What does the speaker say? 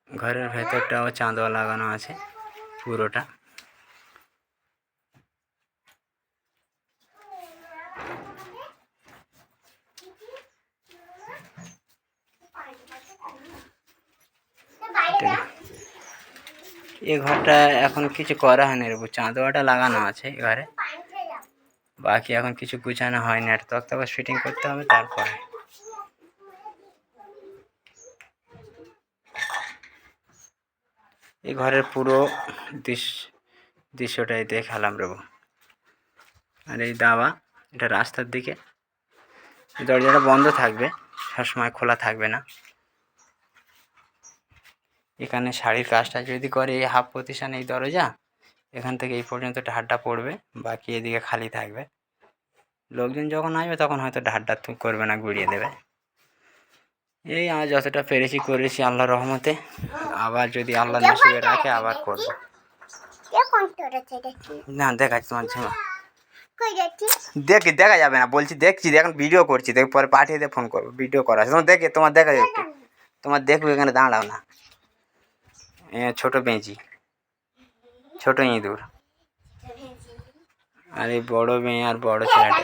ঘরের ভেতরটাও চাঁদোয়া লাগানো আছে পুরোটা। এ ঘরটা এখন কিছু করা হয়নি রে, চাঁদোয়াটা লাগানো আছে এ ঘরে, বাকি এখন কিছু গুছানো হয়নি, আর তক্তা বাস ফিটিং করতে হবে তারপরে। এই ঘরের পুরো দৃশ্যটাই দেখালাম রে। আর এই দাওয়া, এটা রাস্তার দিকে, দরজাটা বন্ধ থাকবে, সবসময় খোলা থাকবে না। এখানে শাড়ির কাজটা যদি করে এই হাফ পজিশন, এই দরজা এখান থেকে এই পর্যন্ত ঢাড্ডা পড়বে, বাকি এদিকে খালি থাকবে। লোকজন যখন আসবে তখন হয়তো ঢাড্ডা করবে না, গুড়িয়ে দেবে। এই আমি যতটা পেরেছি করেছি আল্লাহর রহমতে, আবার যদি আল্লাহ নসিবে রাখে আবার করবো। না দেখাচ্ছি তোমার ঝিমা, দেখা যাবে না বলছি, দেখছি এখন ভিডিও করছি, দেখ পরে পাঠিয়ে দিয়ে ফোন করবো, ভিডিও করা আছে তোমার, দেখে তোমার দেখা যাবে, তোমার দেখবে এখানে দাঁড়াও না। ছোট বেঁচি, ছোট ইঁদুর, আর এই বড় মেয়ে আর বড় ছেলেটা।